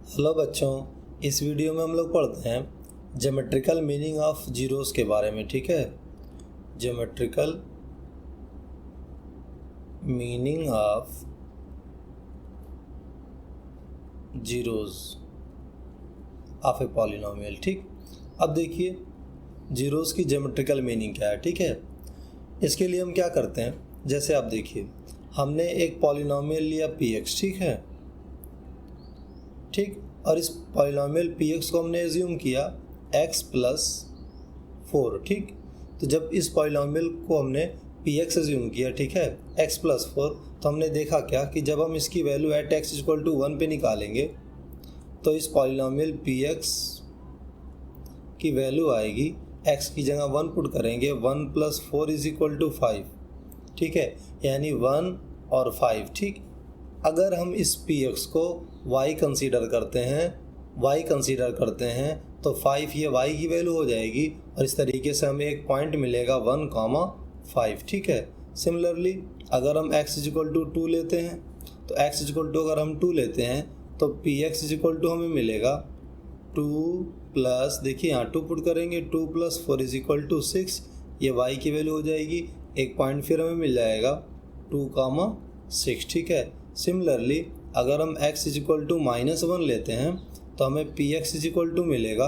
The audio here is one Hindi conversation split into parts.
हेलो बच्चों, इस वीडियो में हम लोग पढ़ते हैं ज्योमेट्रिकल मीनिंग ऑफ जीरोस के बारे में। ठीक है, geometrical meaning of zeros of a polynomial. ठीक, अब देखिए जीरोस की ज्योमेट्रिकल मीनिंग क्या है। ठीक है, इसके लिए हम क्या करते हैं, जैसे आप देखिए हमने एक पॉलिनोमियल लिया px। ठीक है, ठीक, और इस पॉलिनोमियल px को हमने एज्यूम किया x प्लस 4। ठीक, तो जब इस पॉलिनोमियल को हमने px एज्यूम किया, ठीक है, x प्लस 4, तो हमने देखा क्या कि जब हम इसकी value at x equal to 1 पे निकालेंगे तो इस पॉलिनोमियल px की वैल्यू आएगी, x की जगह 1 पुट करेंगे, 1 प्लस 4 इज इक्वल टू 5। ठीक है, यानी 1 और 5। ठीक, अगर हम इस px को y कंसीडर करते हैं तो 5 ये y की वैल्यू हो जाएगी और इस तरीके से हमें एक पॉइंट मिलेगा 1,5। ठीक है, सिमिलरली अगर हम x इक्वल टू 2 लेते हैं तो x इक्वल टू अगर हम 2 लेते हैं तो px इक्वल टू हमें मिलेगा 2 प्लस, देखिए यहाँ 2 पुट करेंगे, 2 प्लस 4 इज इक्वल टू 6, ये y की वैल्यू हो जाएगी, एक पॉइंट फिर हमें मिल जाएगा 2,6। ठीक है, सिमिलरली अगर हम x इक्वल टू -1 लेते हैं तो हमें px इक्वल टू मिलेगा,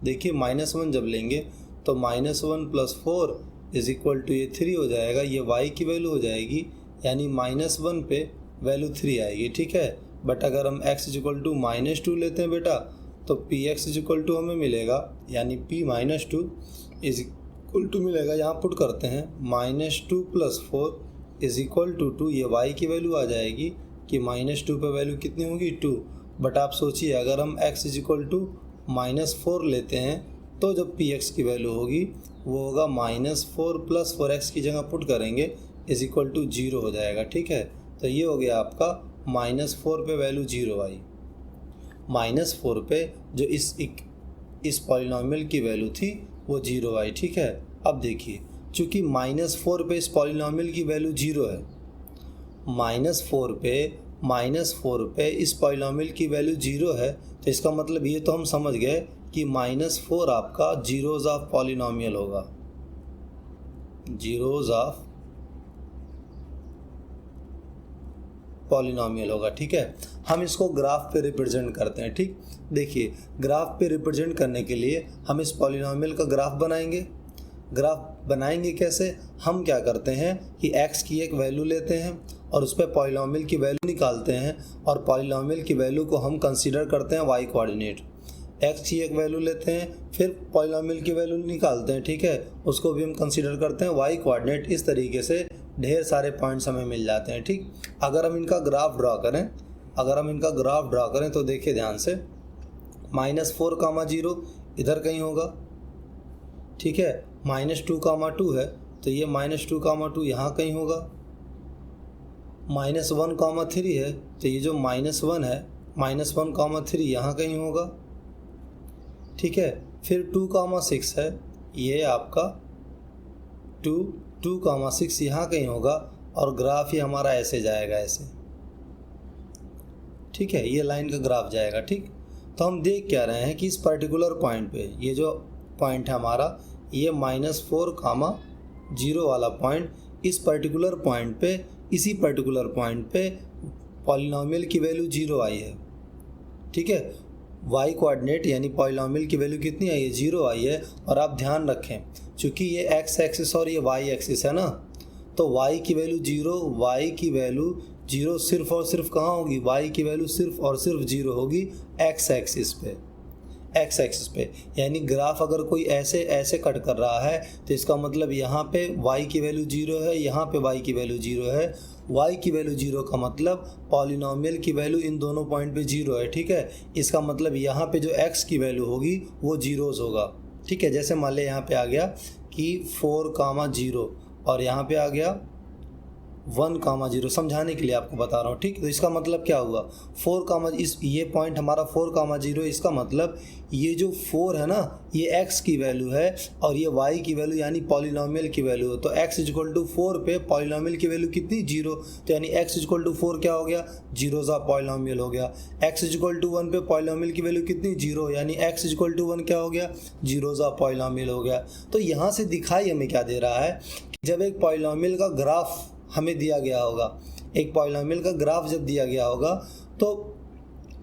देखिए -1 जब लेंगे तो -1 प्लस 4 इज इक्वल टू ये 3 हो जाएगा, ये y की वैल्यू हो जाएगी, यानी -1 पे वैल्यू 3 आएगी। ठीक है, बट अगर हम x इक्वल टू -2 लेते हैं बेटा तो px इक्वल टू हमें मिलेगा, यानी p - 2 इज इक्वल टू मिलेगा, यहाँ पुट करते हैं -2 प्लस 4 इज इक्वल टू 2, ये y की वैल्यू आ जाएगी कि -2 पे वैल्यू कितनी होगी 2। बट आप सोचिए अगर हम x इक्वल टू -4 लेते हैं तो जब px की वैल्यू होगी वो होगा -4 प्लस 4x की जगह पुट करेंगे इज इक्वल टू 0 हो जाएगा। ठीक है, तो ये हो गया आपका -4 पे वैल्यू 0 आई, -4 पे जो इस पॉलिनोमियल की वैल्यू थी वो 0 आई। ठीक है, अब देखिए चूँकि -4 पे इस पॉलिनोमियल की वैल्यू 0 है, -4 पे इस पॉलिनोमियल की वैल्यू 0 है, तो इसका मतलब ये तो हम समझ गए कि -4 आपका जीरोज ऑफ पॉलिनोमियल होगा, जीरोज ऑफ पॉलिनोमियल होगा। ठीक है, हम इसको ग्राफ पे रिप्रेजेंट करते हैं। ठीक, देखिए ग्राफ पे रिप्रेजेंट करने के लिए हम इस पॉलिनोमियल का ग्राफ बनाएंगे कैसे, हम क्या करते हैं कि x की एक वैल्यू लेते हैं और उस पर पॉलिनोमियल की वैल्यू निकालते हैं और पॉलिनोमियल की वैल्यू को हम कंसीडर करते हैं y कोऑर्डिनेट। x की एक वैल्यू लेते हैं, फिर पॉलिनोमियल की वैल्यू निकालते हैं, ठीक है, उसको भी हम कंसीडर करते हैं y कोऑर्डिनेट। इस तरीके से ढेर सारे पॉइंट्स हमें मिल जाते हैं। ठीक, अगर हम इनका ग्राफ ड्रा करें तो देखिए ध्यान से, -4,0 इधर कहीं होगा, ठीक है, -2,2 है तो ये -2,2 यहाँ कहीं होगा, -1,3 है तो ये जो -1 है, -1,3 यहाँ कहीं होगा। ठीक है, फिर 2,6 है, ये आपका 2,6 यहाँ कहीं होगा और ग्राफ ही हमारा ऐसे जाएगा, ऐसे। ठीक है, ये लाइन का ग्राफ जाएगा। ठीक, तो हम देख क्या रहे हैं कि इस पर्टिकुलर पॉइंट पे, ये जो पॉइंट है हमारा, ये -4,0 वाला पॉइंट, इस पर्टिकुलर पॉइंट पे, इसी पर्टिकुलर पॉइंट पे पॉलिनोमियल की वैल्यू 0 आई है। ठीक है, y कोऑर्डिनेट यानी पॉलिनोमियल की वैल्यू कितनी आई है, 0 आई है। और आप ध्यान रखें चूँकि ये x एक्सिस और ये y एक्सिस है ना, तो y की वैल्यू 0 सिर्फ और सिर्फ कहाँ होगी, y की वैल्यू सिर्फ और सिर्फ 0 होगी x एक्सिस पे। यानी ग्राफ अगर कोई ऐसे कट कर रहा है तो इसका मतलब यहाँ पे y की वैल्यू 0 है, यहाँ पे y की वैल्यू 0 है। y की वैल्यू 0 का मतलब पॉलिनोमियल की वैल्यू इन दोनों पॉइंट पे 0 है। ठीक है, इसका मतलब यहाँ पे जो x की वैल्यू होगी वो जीरोज होगा। ठीक है, जैसे मान लें यहाँ पे आ गया कि 4,0 और यहाँ पे आ गया 1,0 समझाने के लिए आपको बता रहा हूँ, ठीक। तो इसका मतलब क्या हुआ, 4, इस ये पॉइंट हमारा 4,0, इसका मतलब ये जो 4 है ना, ये x की वैल्यू है और ये y की वैल्यू यानी पॉलिनोमियल की वैल्यू है। तो x = 4 पे पॉलिनोमियल की वैल्यू कितनी, 0। तो यानी x = 4 क्या हो गया, 0 सा पॉलिनोमियल हो गया। x = 1 पे पॉलिनोमियल की वैल्यू कितनी, 0, यानी x = 1 क्या हो गया, 0 सा पॉलिनोमियल हो गया। तो यहाँ से दिखाई हमें क्या दे रहा है कि जब एक पॉलिनोमियल का ग्राफ हमें दिया गया होगा, एक पॉलिनोमियल का ग्राफ जब दिया गया होगा, तो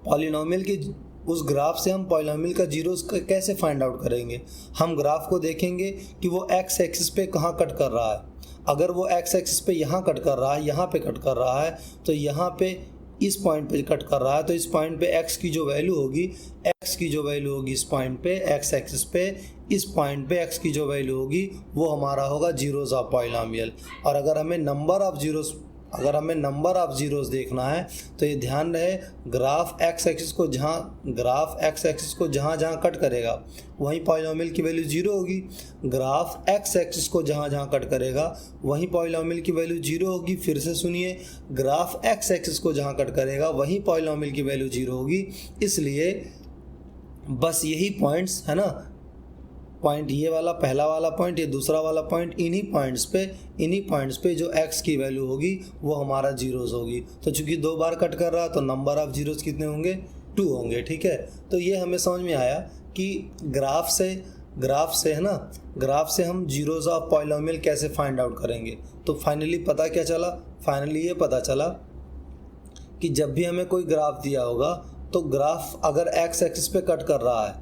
पॉलिनोमियल के उस ग्राफ से हम पॉलिनोमियल का जीरोस कैसे फाइंड आउट करेंगे। हम ग्राफ को देखेंगे कि वो एक्स एक्सिस पे कहाँ कट कर रहा है। अगर वो एक्स एक्सिस पे यहाँ कट कर रहा है, यहाँ पे कट कर रहा है, तो यहाँ पे इस पॉइंट पे कट कर रहा है, तो इस पॉइंट पे x की जो वैल्यू होगी, x की जो वैल्यू होगी इस पॉइंट पे x एक्सिस पे, इस पॉइंट पे x की जो वैल्यू होगी वो हमारा होगा जीरोस ऑफ पॉलिनोमियल। और अगर हमें नंबर ऑफ जीरोस देखना है तो ये ध्यान रहे, ग्राफ x एक्सिस को जहाँ कट करेगा वहीं पॉलिनोमियल की वैल्यू 0 होगी। ग्राफ x एक्सिस को जहाँ कट करेगा वहीं पॉलिनोमियल की वैल्यू 0 होगी। फिर से सुनिए, ग्राफ x एक्सिस को जहाँ कट करेगा वहीं पॉलिनोमियल की वैल्यू 0 होगी। इसलिए बस यही पॉइंट्स है ना, पॉइंट ये वाला पहला वाला पॉइंट, ये दूसरा वाला पॉइंट, इन्हीं पॉइंट्स पे जो x की वैल्यू होगी वो हमारा जीरोस होगी। तो चूंकि 2 बार कट कर रहा है तो नंबर ऑफ जीरोस कितने होंगे, 2 होंगे, ठीक है। तो ये हमें समझ में आया कि ग्राफ से है ना, ग्राफ से हम जीरोस ऑफ पॉलिनोमियल कैसे फाइंड आउट करेंगे। तो फाइनली पता क्या चला, फाइनली ये पता चला कि जब भी हमें कोई ग्राफ दिया होगा तो ग्राफ अगर x एक्सिस पे कट कर रहा है,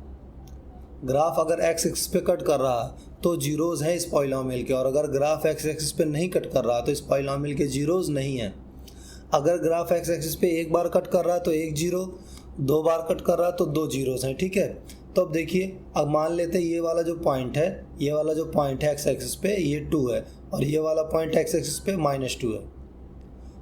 ग्राफ अगर x एक्सिस पे कट कर रहा है तो जीरोस हैं इस पॉलिनोमियल के, और अगर ग्राफ x एक्सिस पे नहीं कट कर रहा तो इस पॉलिनोमियल के जीरोस नहीं हैं। अगर ग्राफ x एक्सिस पे 1 बार कट कर रहा है तो 1 जीरो, 2 बार कट कर रहा है तो 2 जीरोस हैं, ठीक है। तो अब देखिए, अब मान लेते हैं ये वाला जो पॉइंट है x एक्सिस पे ये 2 है और ये वाला पॉइंट x एक्सिस पे -2 है।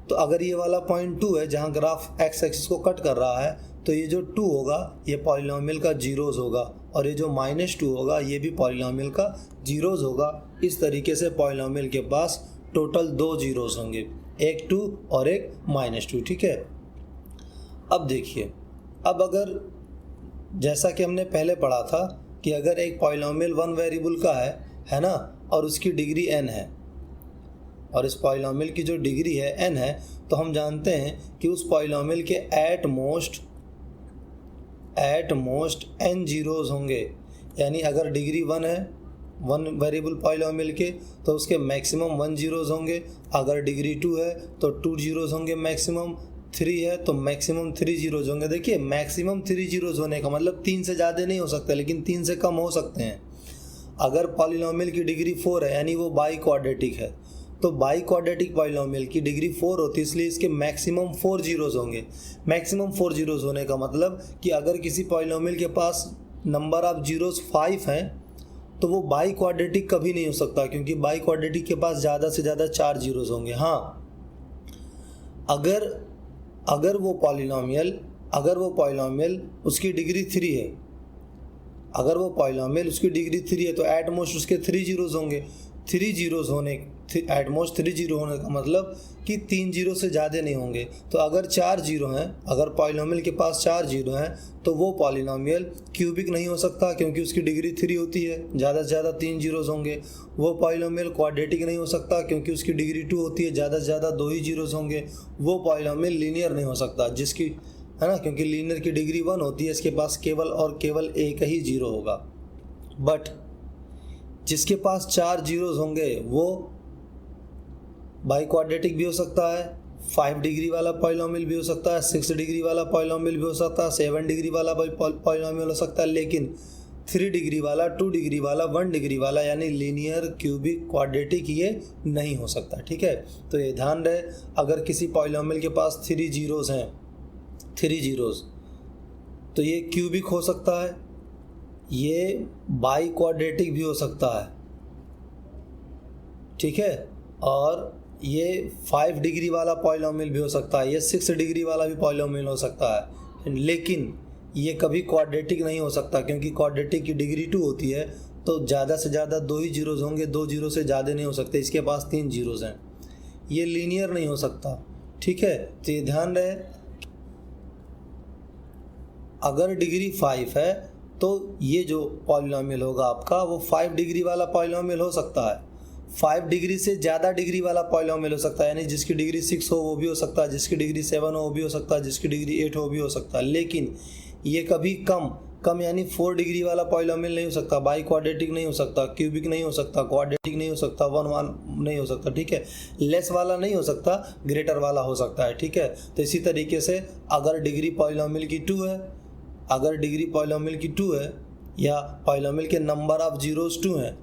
तो अगर ये वाला पॉइंट 2 है जहाँ ग्राफ x एक्सिस को कट कर रहा है, तो ये जो 2 होगा ये पॉलिनोमियल का जीरोस होगा, और ये जो -2 होगा ये भी पॉलिनोमियल का जीरोस होगा। इस तरीके से पॉलिनोमियल के पास टोटल 2 जीरोस होंगे, एक 2 और एक -2, ठीक है। अब देखिए, अब अगर जैसा कि हमने पहले पढ़ा था कि अगर एक पॉलिनोमियल 1 वेरिएबल का है ना, और उसकी डिग्री n है, और इस पॉलिनोमियल की जो डिग्री है n है, तो हम जानते हैं कि उस पॉलिनोमियल के एट मोस्ट n जीरोस होंगे। यानी अगर डिग्री 1 है 1 वेरिएबल पॉलिनोमियल के, तो उसके मैक्सिमम 1 जीरोस होंगे। अगर डिग्री 2 है तो 2 जीरोस होंगे, मैक्सिमम 3 है तो मैक्सिमम 3 जीरोस होंगे। देखिए, मैक्सिमम 3 जीरोस होने का मतलब 3 से ज़्यादा नहीं हो सकता, लेकिन 3 से कम हो सकते हैं। अगर पॉलिनोमियल की डिग्री 4 है यानी वो बाई क्वाड्रेटिक है, तो बाई क्वाड्रेटिक पॉलिनोमियल की डिग्री 4 होती है, इसलिए इसके मैक्सिमम 4 जीरोस होंगे। मैक्सिमम 4 जीरोस होने का मतलब कि अगर किसी पॉलिनोमियल के पास नंबर ऑफ जीरोस 5 हैं तो वो बाई क्वाड्रेटिक कभी नहीं हो सकता, क्योंकि बाई क्वाड्रेटिक के पास ज़्यादा से ज़्यादा 4 जीरोस होंगे। हाँ, अगर वो पॉलिनोमियल उसकी डिग्री 3 है, अगर वो पॉलिनोमियल उसकी डिग्री 3 है तो एट मोस्ट उसके 3 जीरोस होंगे। 3 जीरोस होने एट मोस्ट 3 जीरो होने का मतलब कि 3 जीरो से ज़्यादा नहीं होंगे। तो अगर 4 जीरो हैं, अगर पॉलिनोमियल के पास 4 जीरो हैं, तो वो पॉलिनोमियल क्यूबिक नहीं हो सकता, क्योंकि उसकी डिग्री 3 होती है, ज़्यादा से ज़्यादा 3 जीरोस होंगे। वो पॉलिनोमियल क्वाड्रेटिक नहीं हो सकता, क्योंकि उसकी डिग्री 2 होती है, ज़्यादा से ज़्यादा 2 ही जीरोस होंगे। वो पॉलिनोमियल लीनियर नहीं हो सकता, जिसकी है ना, क्योंकि लीनियर की डिग्री 1 होती है, इसके पास केवल और केवल एक ही जीरो होगा। बट जिसके पास 4 जीरोस होंगे वो बाई क्वाड्रेटिक भी हो सकता है, 5 डिग्री वाला पॉलिनोमियल भी हो सकता है, 6 डिग्री वाला पॉलिनोमियल भी हो सकता है, 7 डिग्री वाला पॉलिनोमियल हो सकता है, लेकिन 3 डिग्री वाला, 2 डिग्री वाला, 1 डिग्री वाला यानी लीनियर, क्यूबिक, क्वाड्रेटिक ये नहीं हो सकता, ठीक है। तो ये ध्यान रहे, अगर किसी पॉलिनोमियल के पास 3 जीरोस हैं, 3 जीरोस, तो ये क्यूबिक हो सकता है, ये बाई क्वाड्रेटिक भी हो सकता है, ठीक है। और ये 5 डिग्री वाला पॉलिनोमियल भी हो सकता है, ये 6 डिग्री वाला भी पॉलिनोमियल हो सकता है, लेकिन ये कभी क्वाड्रेटिक नहीं हो सकता, क्योंकि क्वाड्रेटिक की डिग्री 2 होती है, तो ज़्यादा से ज़्यादा 2 ही जीरोस होंगे, 2 जीरो से ज़्यादा नहीं हो सकते। इसके पास 3 जीरोस हैं। ये लीनियर नहीं हो सकता, ठीक है। तो ये ध्यान रहे, अगर डिग्री 5 है तो ये जो पॉलिनॉमियल होगा आपका वो 5 डिग्री वाला पॉलिनॉमियल हो सकता है। 5 डिग्री से ज़्यादा डिग्री वाला पॉलिनॉमियल हो सकता है, यानी जिसकी डिग्री 6 हो वो भी हो सकता है, जिसकी डिग्री 7 हो वो भी हो सकता है, जिसकी डिग्री 8 हो वो भी हो सकता है। लेकिन ये कभी कम यानी 4 डिग्री वाला पॉलिनॉमियल नहीं हो सकता, बाई क्वाड्रेटिक नहीं हो सकता, क्यूबिक नहीं हो सकता, क्वाड्रेटिक नहीं हो सकता, 1 नहीं हो सकता, ठीक है। लेस वाला नहीं हो सकता, ग्रेटर वाला हो सकता है, ठीक है। तो इसी तरीके से अगर डिग्री पॉलिनॉमियल की 2 है, अगर डिग्री पॉलिनॉमियल की 2 है या पॉलिनॉमियल के नंबर ऑफ जीरोस 2 हैं,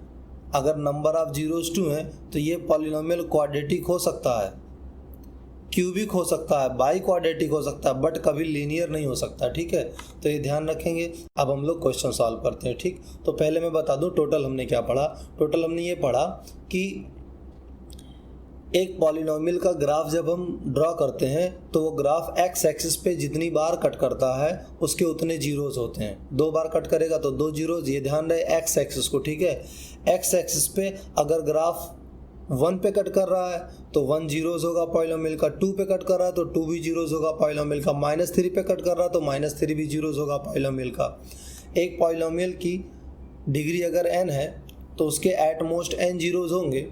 अगर नंबर ऑफ जीरोस 2 हैं तो ये पॉलिनॉमियल क्वाड्रेटिक हो सकता है, क्यूबिक हो सकता है, बाई क्वाड्रेटिक हो सकता है, बट कभी लीनियर नहीं हो सकता, ठीक है। तो ये ध्यान रखेंगे। अब हम लोग क्वेश्चन सॉल्व करते हैं, ठीक। तो पहले मैं बता दूं टोटल हमने क्या पढ़ा। टोटल हमने ये पढ़ा कि एक पॉलिनॉमियल का ग्राफ जब हम ड्रॉ करते हैं तो वो ग्राफ एक्स एक्सिस पे जितनी बार कट करता है उसके उतने जीरोस होते हैं। 2 बार कट करेगा तो 2 जीरोस, ये ध्यान रहे एक्स एक्सिस को, ठीक है। एक्स एक्सिस पे अगर ग्राफ 1 पे कट कर रहा है तो 1 जीरोस होगा पॉलिनॉमियल का, 2 पे कट कर रहा है तो 2 भी जीरोस होगा पॉलिनॉमियल का, -3 पे कट कर रहा है तो -3 भी जीरोस होगा पॉलिनॉमियल का। एक पॉलिनॉमियल की डिग्री अगर n है तो उसके एट मोस्ट n जीरोस होंगे,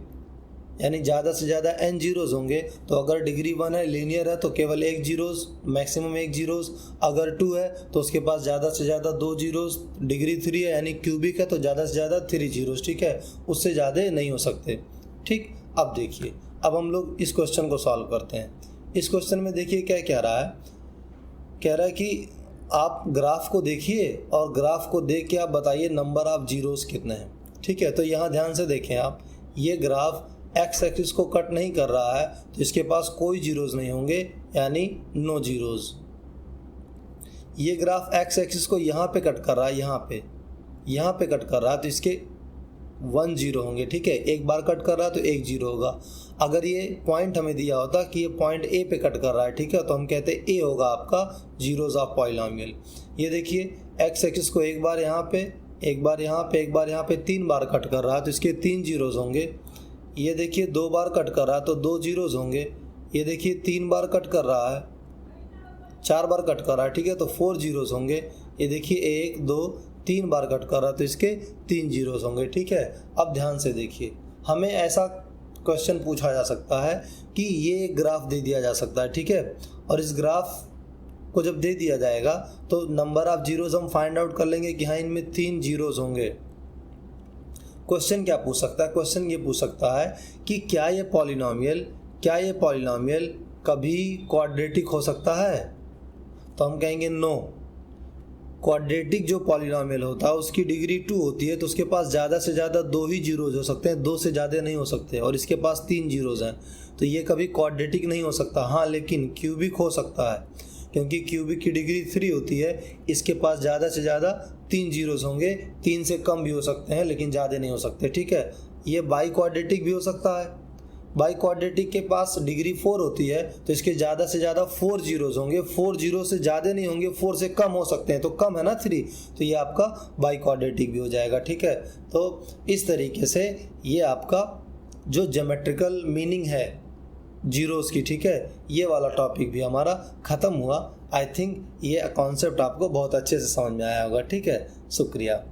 यानी ज़्यादा से ज़्यादा n जीरोस होंगे। तो अगर डिग्री 1 है, लीनियर है, तो केवल 1 जीरोस, मैक्सिमम 1 जीरोस। अगर 2 है तो उसके पास ज़्यादा से ज़्यादा 2 जीरोस। डिग्री 3 है यानी क्यूबिक है तो ज़्यादा से ज़्यादा 3 जीरोस, ठीक है, उससे ज़्यादा नहीं हो सकते, ठीक। अब देखिए, अब हम लोग इस क्वेश्चन को सॉल्व करते हैं। इस क्वेश्चन में देखिए क्या कह रहा है, कह रहा है कि आप ग्राफ को देखिए और ग्राफ को देख के आप बताइए नंबर ऑफ जीरोस कितने हैं, ठीक है। तो यहाँ ध्यान से देखें आप, ये ग्राफ एक्स एक्सिस को कट नहीं कर रहा है तो इसके पास कोई जीरोस नहीं होंगे, यानी नो जीरोस। ये ग्राफ एक्स एक्सिस को यहाँ पे कट कर रहा है, यहाँ पे कट कर रहा है तो इसके 1 जीरो होंगे, ठीक है। एक बार कट कर रहा है तो 1 जीरो होगा। अगर ये पॉइंट हमें दिया होता कि ये पॉइंट ए पे कट कर रहा है, ठीक है, तो हम कहते ए होगा आपका जीरोस ऑफ पॉलिनॉमियल। ये देखिए एक्स एक्सिस को एक बार यहाँ पे, एक बार यहाँ पे, एक बार यहाँ पे 3 बार कट कर रहा है तो इसके 3 जीरोस होंगे। ये देखिए 2 बार कट कर रहा है तो 2 जीरोस होंगे। ये देखिए 3 बार कट कर रहा है, 4 बार कट कर रहा है, ठीक है, तो 4 जीरोस होंगे। ये देखिए 1 2 3 बार कट कर रहा है तो इसके 3 जीरोस होंगे, ठीक है। अब ध्यान से देखिए, हमें ऐसा क्वेश्चन पूछा जा सकता है कि ये ग्राफ दे दिया जा सकता है, ठीक है। और इस ग्राफ को जब दे दिया जाएगा तो नंबर ऑफ जीरोस हम फाइंड आउट कर लेंगे कि हाँ इनमें 3 जीरोस होंगे। क्वेश्चन क्या पूछ सकता है, क्वेश्चन ये पूछ सकता है कि क्या ये पॉलिनॉमियल कभी क्वाड्रेटिक हो सकता है। तो हम कहेंगे नो। क्वाड्रेटिक जो पॉलिनॉमियल होता है उसकी डिग्री 2 होती है तो उसके पास ज़्यादा से ज़्यादा 2 ही जीरोस हो सकते हैं, 2 से ज़्यादा नहीं हो सकते, और इसके पास 3 जीरोस हैं तो ये कभी क्वाड्रेटिक नहीं हो सकता। हाँ, लेकिन क्यूबिक हो सकता है क्योंकि क्यूबिक की डिग्री 3 होती है, इसके पास ज़्यादा से ज़्यादा 3 जीरोस होंगे, 3 से कम भी हो सकते हैं लेकिन ज़्यादा नहीं हो सकते, ठीक है। ये बाई क्वाड्रेटिक भी हो सकता है। बाई क्वाड्रेटिक के पास डिग्री 4 होती है तो इसके ज़्यादा से ज़्यादा 4 जीरोस होंगे, 4 जीरो से ज़्यादा नहीं होंगे, 4 से कम हो सकते हैं, तो कम है ना 3, तो ये आपका बाई क्वाड्रेटिक भी हो जाएगा, ठीक है। तो इस तरीके से ये आपका जो ज्योमेट्रिकल मीनिंग है जीरोस की, ठीक है, ये वाला टॉपिक भी हमारा ख़त्म हुआ। आई थिंक ये कॉन्सेप्ट आपको बहुत अच्छे से समझ में आया होगा, ठीक है। शुक्रिया।